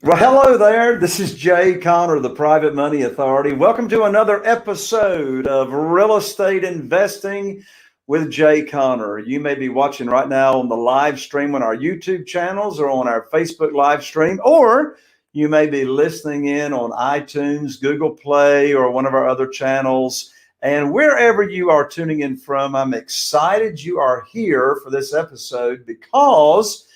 Well, hello there. This is Jay Conner, the Private Money Authority. Welcome to another episode of Real Estate Investing with Jay Conner. You may be watching right now on the live stream on our YouTube channels or on our Facebook live stream, or you may be listening in on iTunes, Google Play, or one of our other channels. And wherever you are tuning in from, I'm excited you are here for this episode because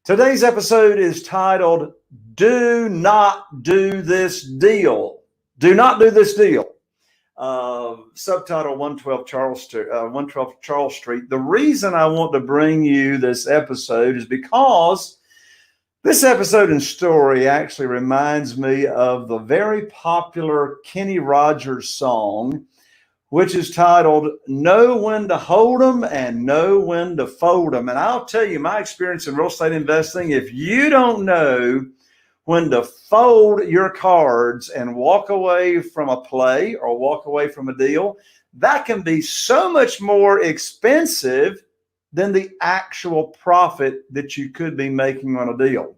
today's episode is titled, Do Not Do This Deal. Do not do this deal. Subtitle 112 Charles Street. The reason I want to bring you this episode is because this episode and story actually reminds me of the very popular Kenny Rogers song, which is titled Know When to Hold 'Em and Know When to Fold 'Em. And I'll tell you my experience in real estate investing, if you don't know when to fold your cards and walk away from a play or walk away from a deal, that can be so much more expensive than the actual profit that you could be making on a deal.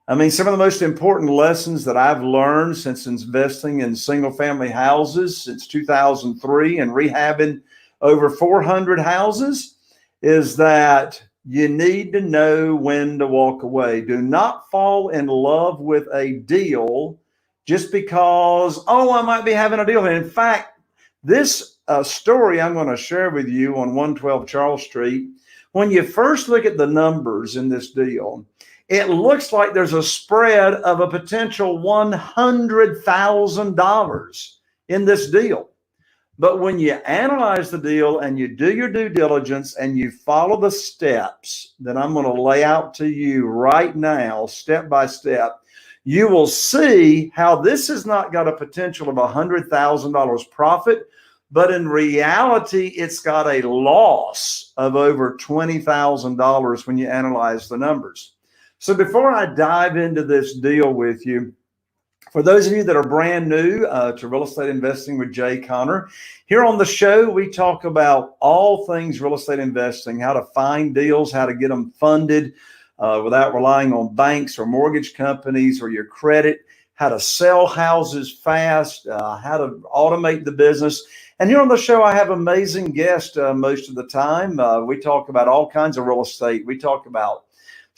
I mean, some of the most important lessons that I've learned since investing in single family houses since 2003 and rehabbing over 400 houses is that you need to know when to walk away. Do not fall in love with a deal just because, I might be having a deal. In fact, this story I'm going to share with you on 112 Charles Street, when you first look at the numbers in this deal, it looks like there's a spread of a potential $100,000 in this deal. But when you analyze the deal and you do your due diligence and you follow the steps that I'm going to lay out to you right now, step by step, you will see how this has not got a potential of $100,000 profit, but in reality, it's got a loss of over $20,000 when you analyze the numbers. So before I dive into this deal with you, for those of you that are brand new to Real Estate Investing with Jay Conner, here on the show, we talk about all things real estate investing, how to find deals, how to get them funded without relying on banks or mortgage companies or your credit, how to sell houses fast, how to automate the business. And here on the show, I have amazing guests most of the time. We talk about all kinds of real estate. We talk about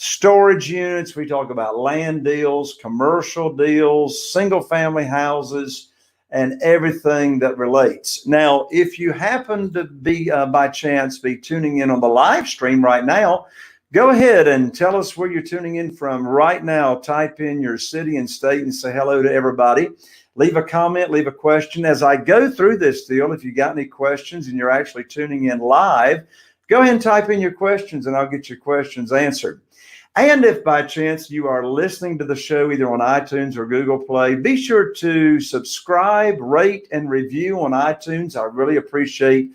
storage units, we talk about land deals, commercial deals, single family houses, and everything that relates. Now, if you happen to be, by chance, be tuning in on the live stream right now, go ahead and tell us where you're tuning in from right now. Type in your city and state and say hello to everybody. Leave a comment, leave a question. As I go through this deal, if you got any questions and you're actually tuning in live, go ahead and type in your questions and I'll get your questions answered. And if by chance you are listening to the show either on iTunes or Google Play, be sure to subscribe, rate, and review on iTunes. I really appreciate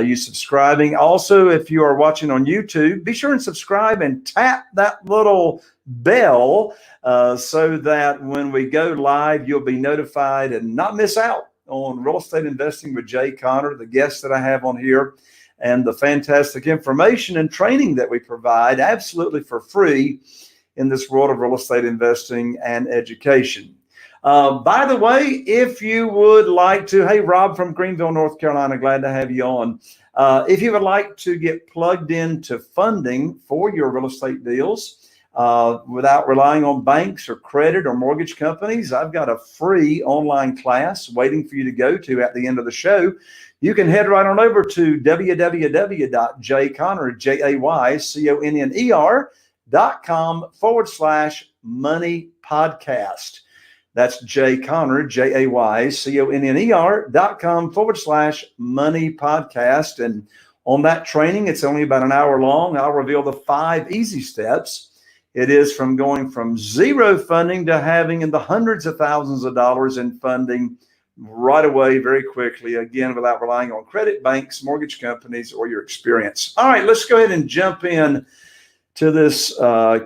you subscribing. Also, if you are watching on YouTube, be sure and subscribe and tap that little bell so that when we go live, you'll be notified and not miss out on Real Estate Investing with Jay Conner, the guests that I have on here, and the fantastic information and training that we provide absolutely for free in this world of real estate investing and education. By the way, if you would like to, hey, Rob from Greenville, North Carolina, glad to have you on. If you would like to get plugged into funding for your real estate deals without relying on banks or credit or mortgage companies, I've got a free online class waiting for you to go to at the end of the show. You can head right on over to www.jayconner.com/money podcast. That's Jay Conner, JAYConner.com/money podcast. And on that training, it's only about an hour long. I'll reveal the 5 easy steps. It is from going from zero funding to having in the hundreds of thousands of dollars in funding right away, very quickly, again, without relying on credit, banks, mortgage companies, or your experience. All right, let's go ahead and jump in to this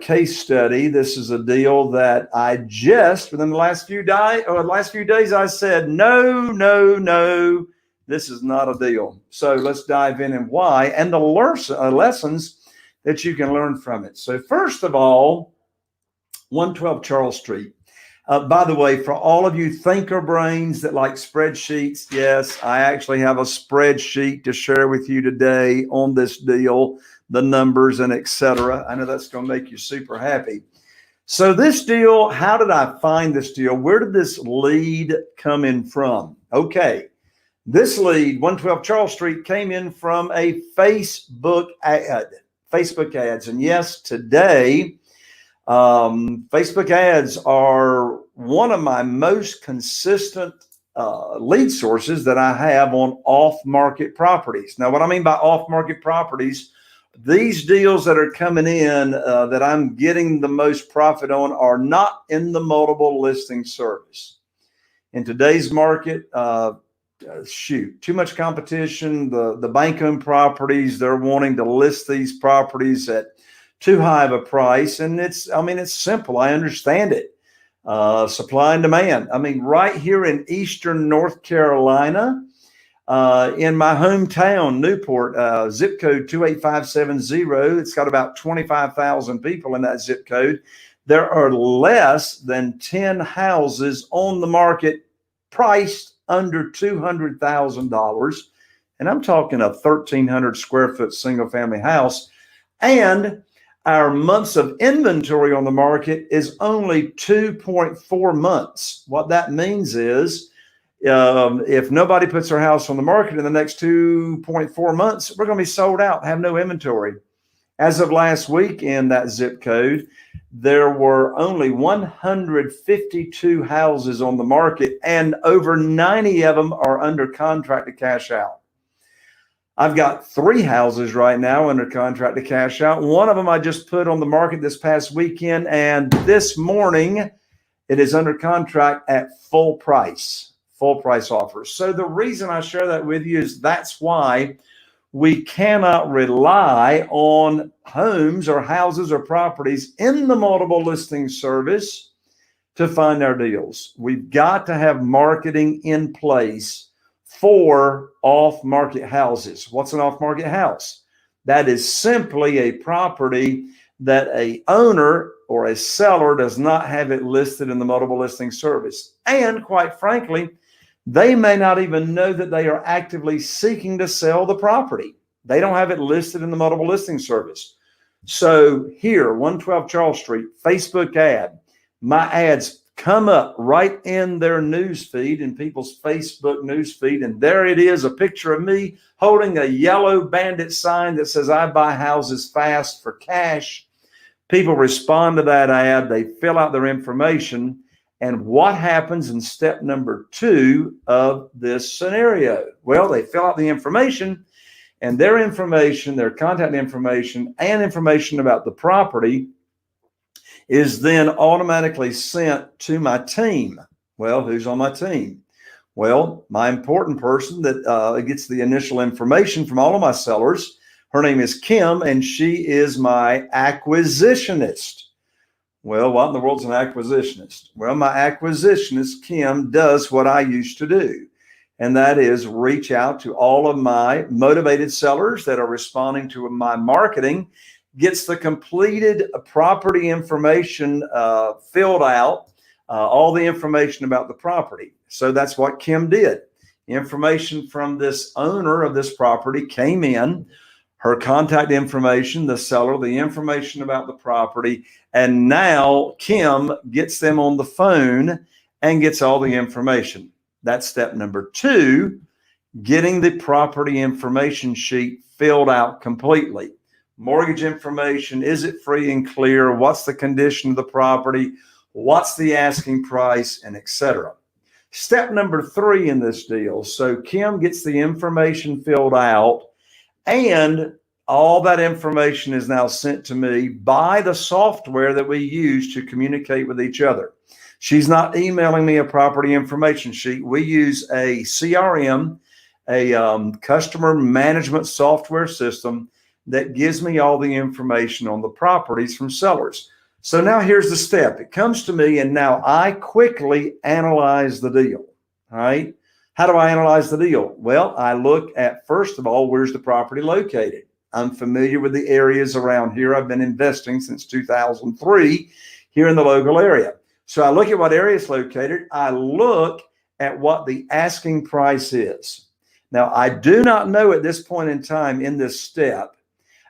case study. This is a deal that I just, within the last few days, I said, no, this is not a deal. So let's dive in and why, and the lessons that you can learn from it. So first of all, 112 Charles Street. By the way, for all of you thinker brains that like spreadsheets, yes, I actually have a spreadsheet to share with you today on this deal, the numbers and etc. I know that's going to make you super happy. So this deal, how did I find this deal? Where did this lead come in from? Okay, this lead, 112 Charles Street, came in from a Facebook ad. Facebook ads. And yes, today, Facebook ads are one of my most consistent lead sources that I have on off-market properties. Now, what I mean by off-market properties, these deals that are coming in that I'm getting the most profit on are not in the multiple listing service. In today's market, too much competition. The bank-owned properties, they're wanting to list these properties at too high of a price. And it's simple. I understand it. Supply and demand. I mean, right here in Eastern North Carolina, in my hometown, Newport, zip code 28570. It's got about 25,000 people in that zip code. There are less than 10 houses on the market priced under $200,000. And I'm talking a 1,300 square foot single family house. And our months of inventory on the market is only 2.4 months. What that means is if nobody puts their house on the market in the next 2.4 months, we're going to be sold out, have no inventory. As of last week in that zip code, there were only 152 houses on the market, and over 90 of them are under contract to cash out. I've got 3 houses right now under contract to cash out. One of them I just put on the market this past weekend, and this morning it is under contract at full price offers. So the reason I share that with you is that's why we cannot rely on homes or houses or properties in the multiple listing service to find our deals. We've got to have marketing in place for off-market houses. What's an off-market house? That is simply a property that a owner or a seller does not have it listed in the multiple listing service. And quite frankly, they may not even know that they are actively seeking to sell the property. They don't have it listed in the multiple listing service. So here, 112 Charles Street, Facebook ad, my ads come up right in their news feed, in people's Facebook news feed. And there it is, a picture of me holding a yellow bandit sign that says, I buy houses fast for cash. People respond to that ad. They fill out their information. And what happens in step number 2 of this scenario? Well, they fill out the information, and their information, their contact information, and information about the property is then automatically sent to my team. Well, who's on my team? Well, my important person that gets the initial information from all of my sellers, her name is Kim, and she is my acquisitionist. Well, what in the world's an acquisitionist? Well, my acquisitionist, Kim, does what I used to do, and that is reach out to all of my motivated sellers that are responding to my marketing, gets the completed property information filled out, all the information about the property. So that's what Kim did. Information from this owner of this property came in, her contact information, the seller, the information about the property, and now Kim gets them on the phone and gets all the information. That's step number 2, getting the property information sheet filled out completely. Mortgage information, is it free and clear? What's the condition of the property? What's the asking price, and etc. Step number 3 in this deal. So Kim gets the information filled out, and all that information is now sent to me by the software that we use to communicate with each other. She's not emailing me a property information sheet. We use a CRM, a customer management software system that gives me all the information on the properties from sellers. So now here's the step. It comes to me, and now I quickly analyze the deal. All right. How do I analyze the deal? Well, I look at, first of all, where's the property located? I'm familiar with the areas around here. I've been investing since 2003 here in the local area. So I look at what area it's located. I look at what the asking price is. Now, I do not know at this point in time in this step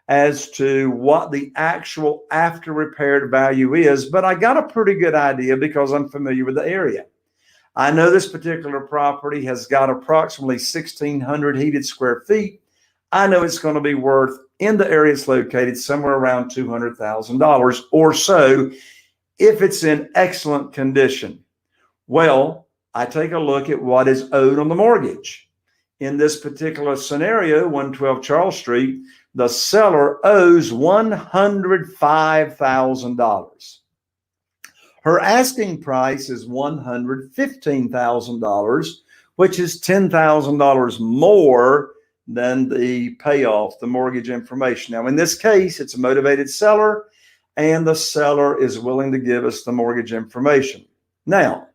as to what the actual after repaired value is, but I got a pretty good idea because I'm familiar with the area. I know this particular property has got approximately 1,600 heated square feet. I know it's going to be worth, in the area it's located, somewhere around $200,000 or so if it's in excellent condition. Well, I take a look at what is owed on the mortgage. In this particular scenario, 112 Charles Street, the seller owes $105,000. Her asking price is $115,000, which is $10,000 more than the payoff, the mortgage information. Now, in this case, it's a motivated seller, and the seller is willing to give us the mortgage information. Now,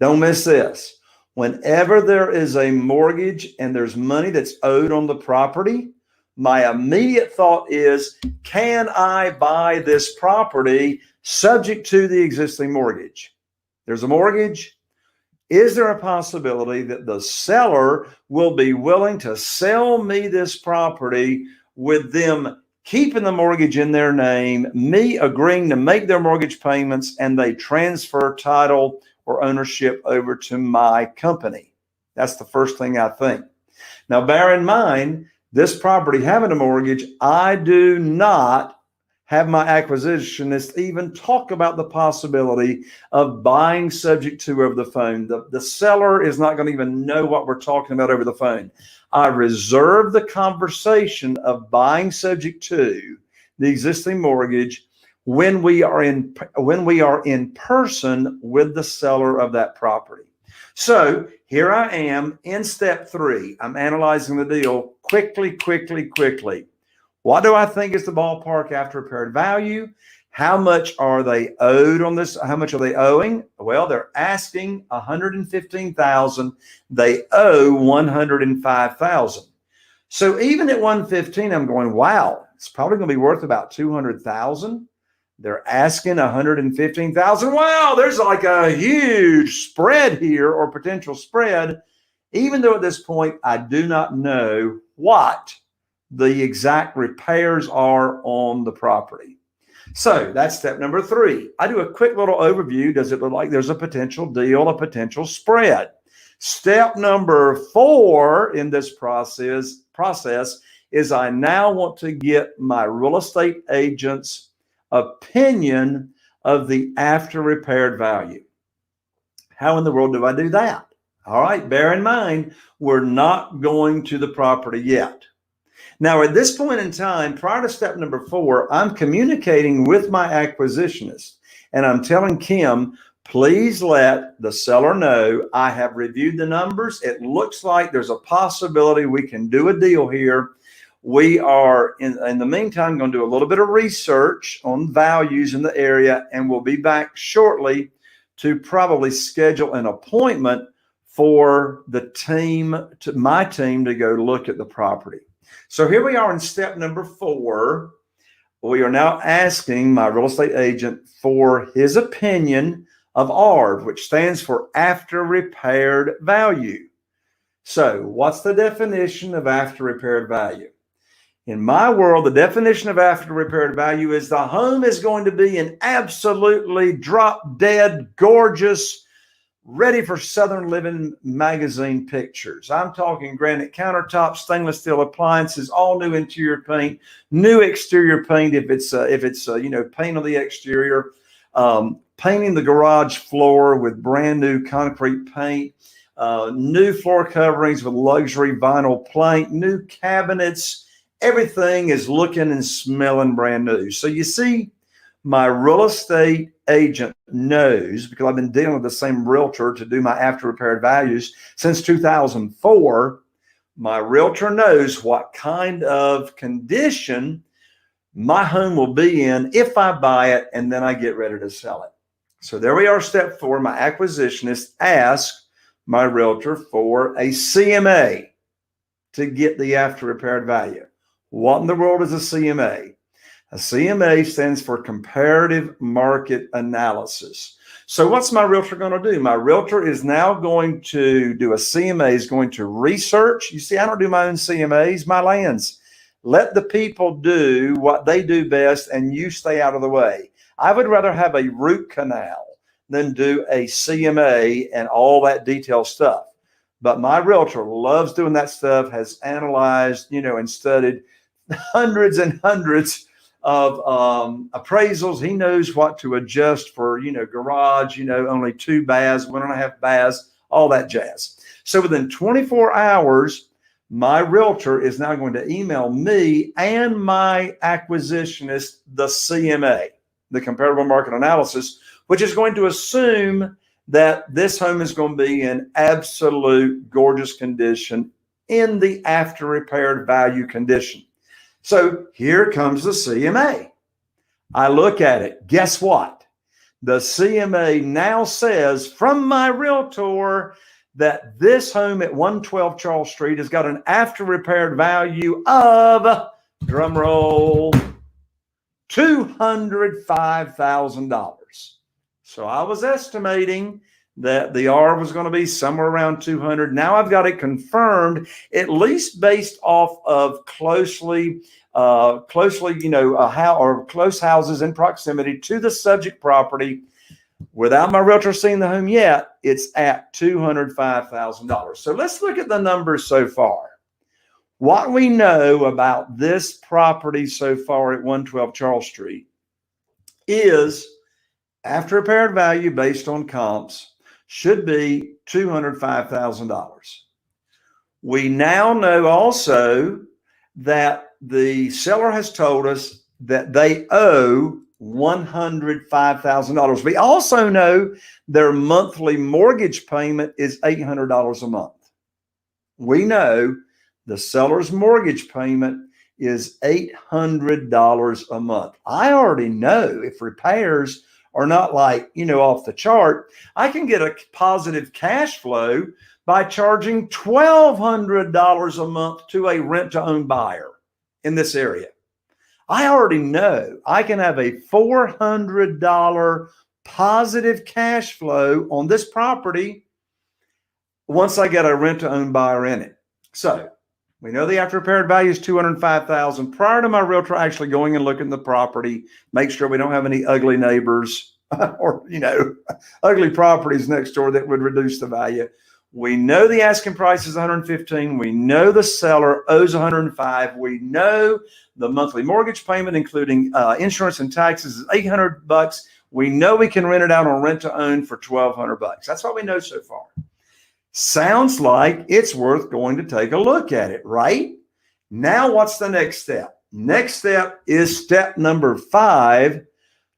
don't miss this. Whenever there is a mortgage and there's money that's owed on the property, my immediate thought is, can I buy this property subject to the existing mortgage? There's a mortgage. Is there a possibility that the seller will be willing to sell me this property with them keeping the mortgage in their name, me agreeing to make their mortgage payments, and they transfer title or ownership over to my company? That's the first thing I think. Now, bear in mind, this property having a mortgage, I do not have my acquisitionist even talk about the possibility of buying subject to over the phone. The seller is not going to even know what we're talking about over the phone. I reserve the conversation of buying subject to the existing mortgage when we are in person with the seller of that property. So here I am in step 3. I'm analyzing the deal quickly. What do I think is the ballpark after repaired value? How much are they owed on this? How much are they owing? Well, they're asking $115,000. They owe $105,000. So even at $115,000, I'm going, wow, it's probably going to be worth about $200,000. They're asking $115,000. Wow, there's like a huge spread here, or potential spread, even though at this point I do not know what the exact repairs are on the property. So that's step number 3. I do a quick little overview. Does it look like there's a potential deal, a potential spread? Step number 4 in this process is I now want to get my real estate agent's opinion of the after repaired value. How in the world do I do that? All right, bear in mind, we're not going to the property yet. Now, at this point in time, prior to step number 4, I'm communicating with my acquisitionist, and I'm telling Kim, please let the seller know I have reviewed the numbers. It looks like there's a possibility we can do a deal here. We are, in the meantime, going to do a little bit of research on values in the area, and we'll be back shortly to probably schedule an appointment for the team, my team, to go look at the property. So here we are in step number 4. We are now asking my real estate agent for his opinion of ARV, which stands for after repaired value. So what's the definition of after repaired value? In my world, the definition of after repaired value is the home is going to be in absolutely drop dead, gorgeous, ready for Southern Living magazine pictures. I'm talking granite countertops, stainless steel appliances, all new interior paint, new exterior paint if it's paint on the exterior, painting the garage floor with brand new concrete paint, new floor coverings with luxury vinyl plank, new cabinets. Everything is looking and smelling brand new. So you see, my real estate agent knows, because I've been dealing with the same realtor to do my after repaired values since 2004. My realtor knows what kind of condition my home will be in if I buy it and then I get ready to sell it. So there we are, step 4. My acquisitionist asks my realtor for a CMA to get the after repaired value. What in the world is a CMA? A CMA stands for comparative market analysis. So what's my realtor going to do? My realtor is now going to do a CMA, is going to research. You see, I don't do my own CMAs, my lands. Let the people do what they do best and you stay out of the way. I would rather have a root canal than do a CMA and all that detailed stuff. But my realtor loves doing that stuff, has analyzed, and studied hundreds and hundreds of appraisals. He knows what to adjust for, garage, only 2 baths, 1.5 baths, all that jazz. So within 24 hours, my realtor is now going to email me and my acquisitionist the CMA, the comparable market analysis, which is going to assume that this home is going to be in absolute gorgeous condition in the after repaired value condition. So here comes the CMA. I look at it. Guess what? The CMA now says from my realtor that this home at 112 Charles Street has got an after repaired value of, drum roll, $205,000. So I was estimating that the R was going to be somewhere around 200. Now I've got it confirmed, at least based off of close houses in proximity to the subject property. Without my realtor seeing the home yet, it's at $205,000. So let's look at the numbers so far. What we know about this property so far at 112 Charles Street is after repaired value based on comps should be $205,000. We now know also that the seller has told us that they owe $105,000. We also know their monthly mortgage payment is $800 a month. We know the seller's mortgage payment is $800 a month. I already know if repairs are not off the chart, I can get a positive cash flow by charging $1,200 a month to a rent-to-own buyer in this area. I already know I can have a $400 positive cash flow on this property once I get a rent-to-own buyer in it. So we know the after repaired value is $205,000. Prior to my realtor actually going and looking at the property, make sure we don't have any ugly neighbors or, ugly properties next door that would reduce the value. We know the asking price is $115,000. We know the seller owes $105,000. We know the monthly mortgage payment, including insurance and taxes, is $800. We know we can rent it out on rent to own for $1,200. That's what we know so far. Sounds like it's worth going to take a look at it, right? Now, what's the next step? Next step is step number 5.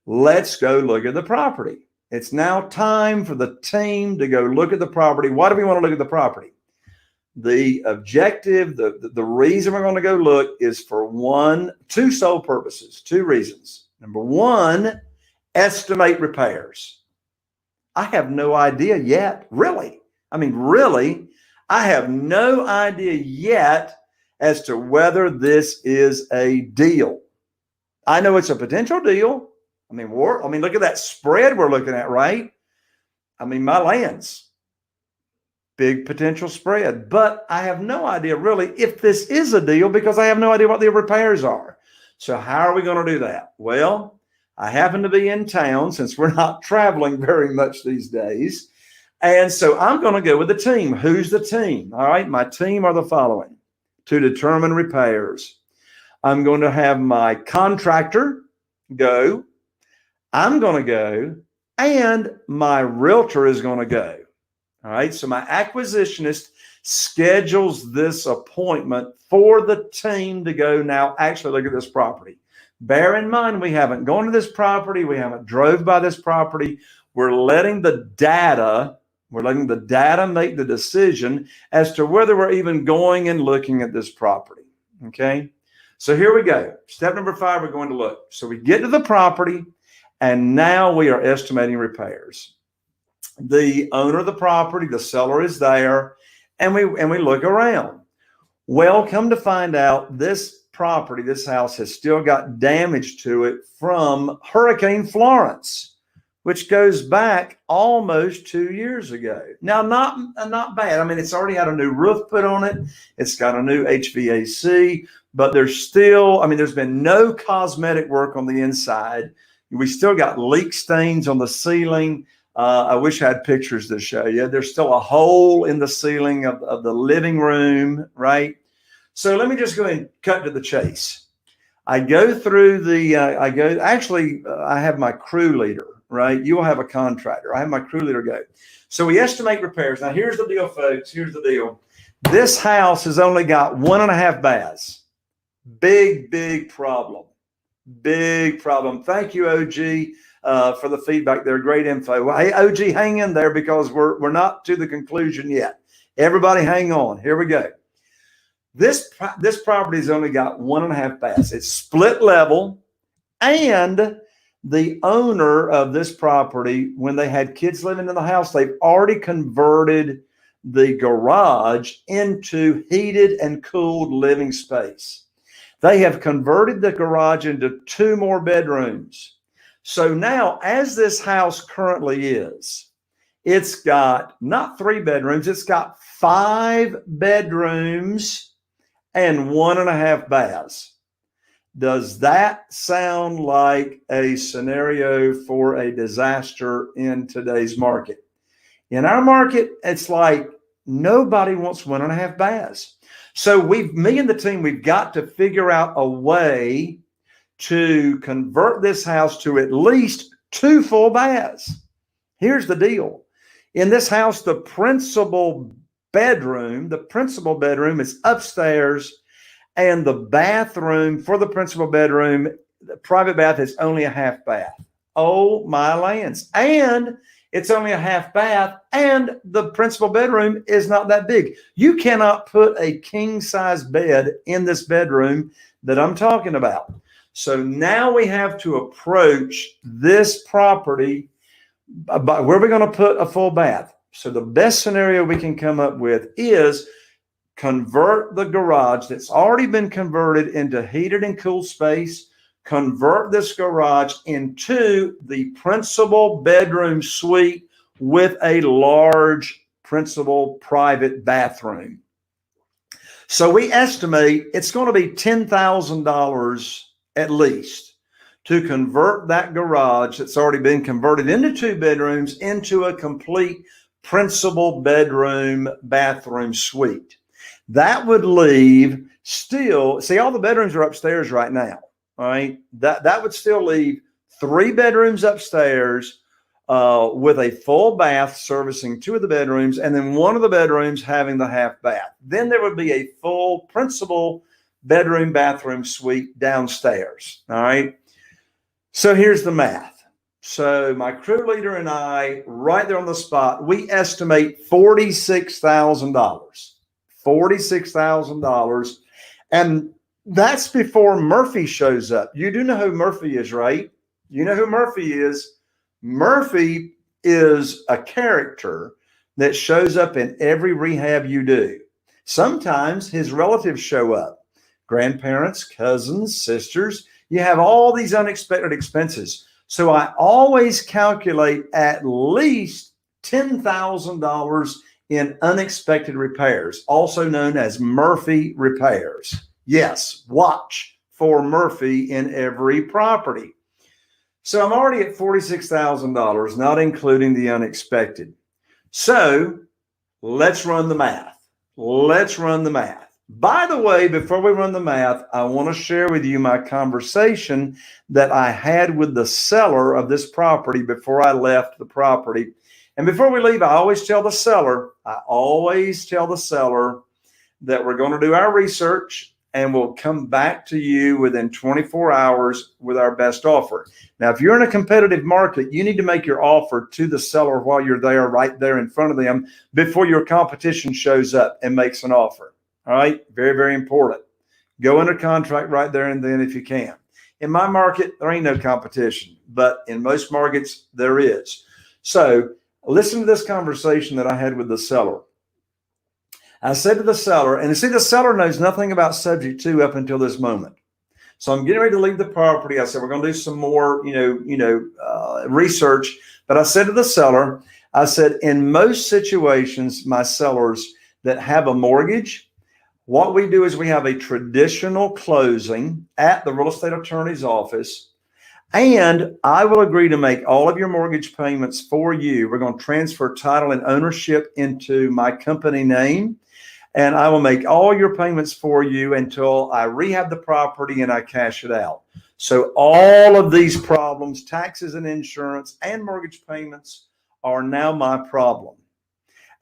Let's go look at the property. It's now time for the team to go look at the property. Why do we want to look at the property? The objective, the reason we're going to go look is for two sole purposes, 2 reasons. Number 1, estimate repairs. I have no idea yet, really. I have no idea yet as to whether this is a deal. I know it's a potential deal. Look at that spread we're looking at, right? My land's big potential spread, but I have no idea really if this is a deal because I have no idea what the repairs are. So how are we going to do that? Well, I happen to be in town since we're not traveling very much these days. And so I'm going to go with the team. Who's the team? All right. My team are the following to determine repairs. I'm going to have my contractor go. I'm going to go, and my realtor is going to go. All right. So my acquisitionist schedules this appointment for the team to go now actually look at this property. Bear in mind, we haven't gone to this property. We haven't drove by this property. We're letting the data make the decision as to whether we're even going and looking at this property. Okay. So here we go. Step number 5, we're going to look. So we get to the property. And now we are estimating repairs. The owner of the property, the seller is there, and we look around. Well, come to find out, this property, this house has still got damage to it from Hurricane Florence. which goes back almost 2 years ago. Now, not bad. I mean, it's already had a new roof put on it. It's got a new HVAC, but there's still, I mean, there's been no cosmetic work on the inside. We still got leak stains on the ceiling. I wish I had pictures to show you. There's still a hole in the ceiling of the living room, right? So let me just go ahead and cut to the chase. I go through I have my crew leader, right? You will have a contractor. I have my crew leader go. So we estimate repairs. Now, here's the deal, folks. Here's the deal. This house has only got 1.5 baths. Big problem. Big problem. Thank you, OG, for the feedback there. Great info. Well, hey, OG, hang in there because we're not to the conclusion yet. Everybody hang on. Here we go. This property's only got 1.5 baths. It's split level, and the owner of this property, when they had kids living in the house, they've already converted the garage into heated and cooled living space. They have converted the garage into 2 more bedrooms. So now, as this house currently is, it's got not 3 bedrooms, it's got 5 bedrooms and 1.5 baths. Does that sound like a scenario for a disaster in today's market? In our market, it's like nobody wants 1.5 baths. So me and the team, we've got to figure out a way to convert this house to at least 2 full baths. Here's the deal. In this house, the principal bedroom is upstairs, and the bathroom for the principal bedroom, the private bath, is only a half bath. Oh my lands. And it's only a half bath, and the principal bedroom is not that big. You cannot put a king size bed in this bedroom that I'm talking about. So now we have to approach this property by where we're going to put a full bath. So the best scenario we can come up with is convert the garage that's already been converted into heated and cooled space, convert this garage into the principal bedroom suite with a large principal private bathroom. So we estimate it's going to be $10,000 at least to convert that garage that's already been converted into 2 bedrooms into a complete principal bedroom bathroom suite. That would leave still, see, all the bedrooms are upstairs right now. All right. That would still leave 3 bedrooms upstairs with a full bath servicing 2 of the bedrooms, and then 1 of the bedrooms having the half bath. Then there would be a full principal bedroom bathroom suite downstairs. All right. So here's the math. So my crew leader and I, right there on the spot, we estimate $46,000. $46,000. And that's before Murphy shows up. You do know who Murphy is, right? You know who Murphy is. Murphy is a character that shows up in every rehab you do. Sometimes his relatives show up. Grandparents, cousins, sisters. You have all these unexpected expenses. So I always calculate at least $10,000 in unexpected repairs, also known as Murphy repairs. Yes, watch for Murphy in every property. So I'm already at $46,000, not including the unexpected. So let's run the math. Let's run the math. By the way, before we run the math, I want to share with you my conversation that I had with the seller of this property before I left the property. And before we leave, I always tell the seller that we're going to do our research and we'll come back to you within 24 hours with our best offer. Now, if you're in a competitive market, you need to make your offer to the seller while you're there, right there in front of them, before your competition shows up and makes an offer. All right. Very, very important. Go under contract right there and then if you can. In my market, there ain't no competition, but in most markets, there is. So listen to this conversation that I had with the seller. I said to the seller, and see, the seller knows nothing about subject to up until this moment. So I'm getting ready to leave the property. I said, we're going to do some more, research. But I said to the seller, I said, in most situations, my sellers that have a mortgage, what we do is we have a traditional closing at the real estate attorney's office, and I will agree to make all of your mortgage payments for you. We're going to transfer title and ownership into my company name, and I will make all your payments for you until I rehab the property and I cash it out. So all of these problems, taxes and insurance and mortgage payments, are now my problem.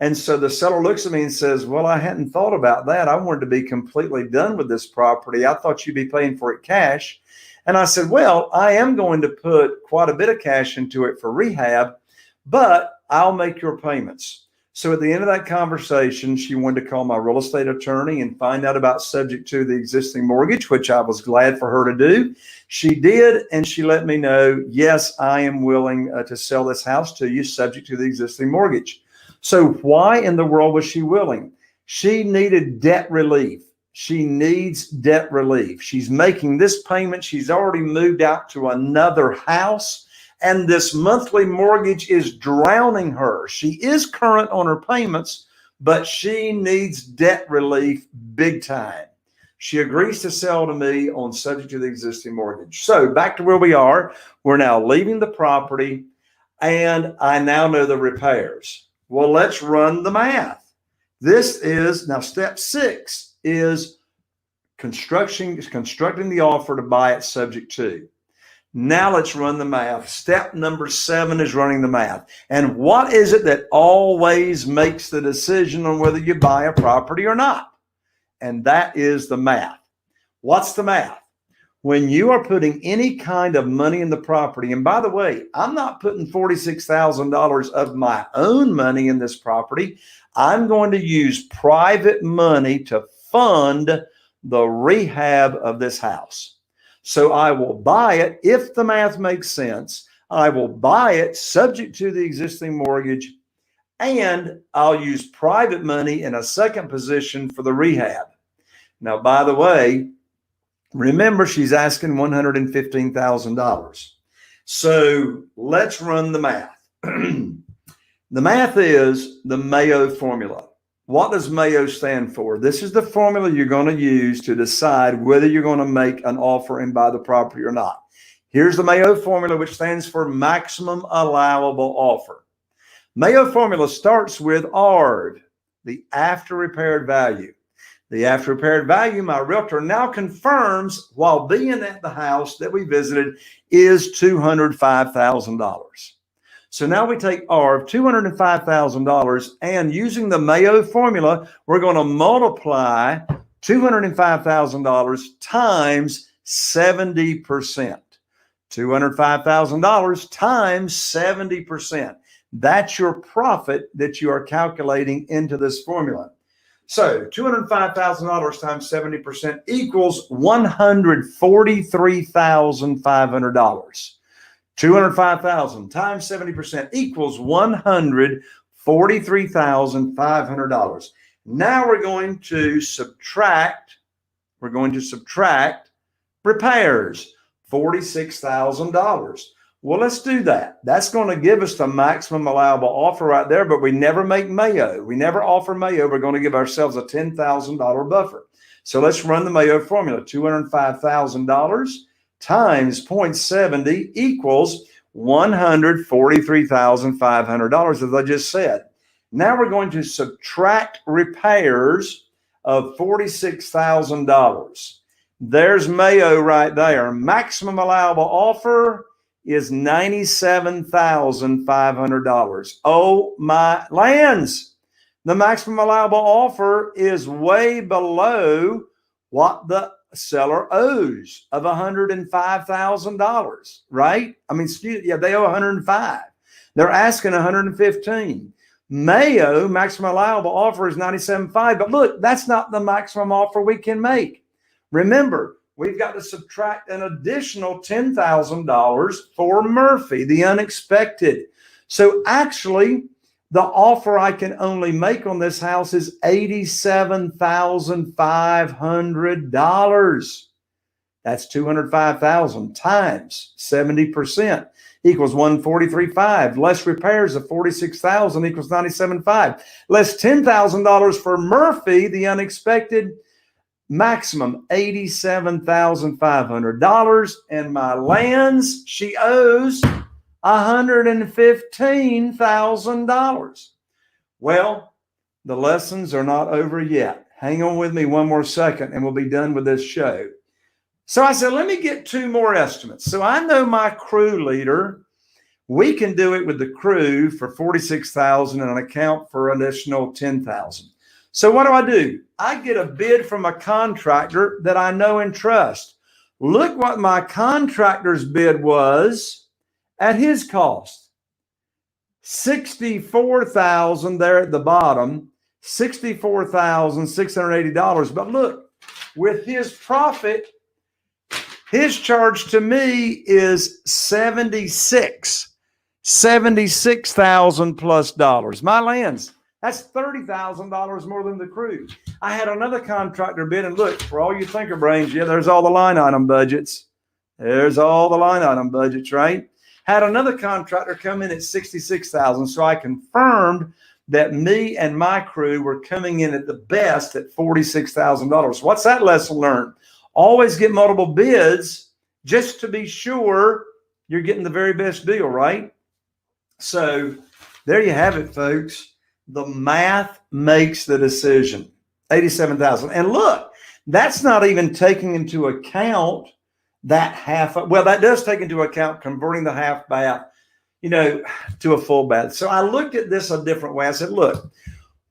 And so the seller looks at me and says, well, I hadn't thought about that. I wanted to be completely done with this property. I thought you'd be paying for it cash. And I said, well, I am going to put quite a bit of cash into it for rehab, but I'll make your payments. So at the end of that conversation, she wanted to call my real estate attorney and find out about subject to the existing mortgage, which I was glad for her to do. She did, and she let me know, yes, I am willing to sell this house to you subject to the existing mortgage. So why in the world was she willing? She needed debt relief. She needs debt relief. She's making this payment. She's already moved out to another house, and this monthly mortgage is drowning her. She is current on her payments, but she needs debt relief big time. She agrees to sell to me on subject to the existing mortgage. So back to where we are. We're now leaving the property, and I now know the repairs. Well, let's run the math. This is now step 6 is constructing the offer to buy it subject to. Now let's run the math. Step number 7 is running the math. And what is it that always makes the decision on whether you buy a property or not? And that is the math. What's the math? When you are putting any kind of money in the property, and by the way, I'm not putting $46,000 of my own money in this property. I'm going to use private money to fund the rehab of this house. So I will buy it if the math makes sense. I will buy it subject to the existing mortgage, and I'll use private money in a second position for the rehab. Now, by the way, remember, she's asking $115,000. So let's run the math. The math is the Mayo Formula. What does Mayo stand for? This is the formula you're going to use to decide whether you're going to make an offer and buy the property or not. Here's the Mayo Formula, which stands for maximum allowable offer. Mayo Formula starts with ARV, the after repaired value. The after repaired value, my realtor now confirms while being at the house that we visited, is $205,000. So now we take ARV, $205,000, and using the Mayo Formula, we're going to multiply $205,000 times 70%. $205,000 times 70%. That's your profit that you are calculating into this formula. So $205,000 times 70% equals $143,500. 205,000 times 70% equals $143,500. Now we're going to subtract repairs, $46,000. Well, let's do that. That's going to give us the maximum allowable offer right there, but we never make Mayo. We never offer Mayo. We're going to give ourselves a $10,000 buffer. So let's run the Mayo formula. $205,000 times 0.70 equals $143,500, as I just said. Now we're going to subtract repairs of $46,000. There's Mayo right there. Maximum allowable offer is $97,500. Oh my lands. The maximum allowable offer is way below what the seller owes of $105,000, right? I mean, they owe $105,000. They're asking $115,000. Mayo maximum allowable offer is $97,500, but look, that's not the maximum offer we can make. Remember, we've got to subtract an additional $10,000 for Murphy, the unexpected. So actually, the offer I can only make on this house is $87,500. That's $205,000 times 70%. equals 143.5. Less repairs of 46,000 equals 97.5. Less $10,000 for Murphy, the unexpected, maximum $87,500. And my lands, she owes $115,000. Well, the lessons are not over yet. Hang on with me one more second and we'll be done with this show. So I said, let me get 2 more estimates. So I know my crew leader, we can do it with the crew for $46,000 and an account for an additional $10,000. So what do? I get a bid from a contractor that I know and trust. Look what my contractor's bid was at his cost. $64,000 there at the bottom, $64,680. But look, with his profit, his charge to me is $76,000 plus dollars. My lands, that's $30,000 more than the crew. I had another contractor bid, and look, for all you thinker brains, yeah, there's all the line item budgets. There's all the line item budgets, right? Had another contractor come in at $66,000, so I confirmed that me and my crew were coming in at the best at $46,000. What's that lesson learned? Always get multiple bids just to be sure you're getting the very best deal, right? So there you have it, folks. The math makes the decision. $87,000. And look, that's not even taking into account that half. Well, that does take into account converting the half bath, to a full bath. So I looked at this a different way. I said, look,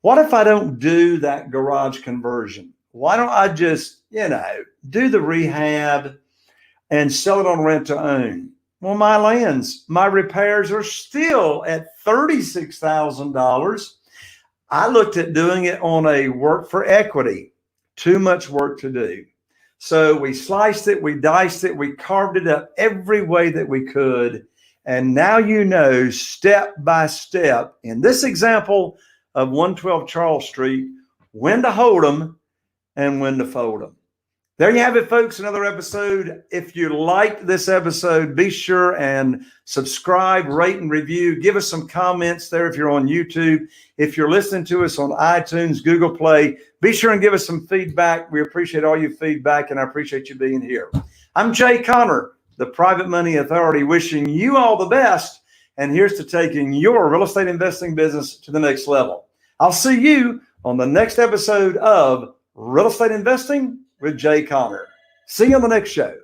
what if I don't do that garage conversion? Why don't I just, do the rehab and sell it on rent to own? Well, my lands, my repairs are still at $36,000. I looked at doing it on a work for equity. Too much work to do. So we sliced it, we diced it, we carved it up every way that we could. And now step by step, in this example of 112 Charles Street, when to hold them and when to fold them. There you have it, folks, another episode. If you liked this episode, be sure and subscribe, rate, and review. Give us some comments there if you're on YouTube. If you're listening to us on iTunes, Google Play, be sure and give us some feedback. We appreciate all your feedback, and I appreciate you being here. I'm Jay Connor, the Private Money Authority, wishing you all the best, and here's to taking your real estate investing business to the next level. I'll see you on the next episode of Real Estate Investing with Jay Connor. See you on the next show.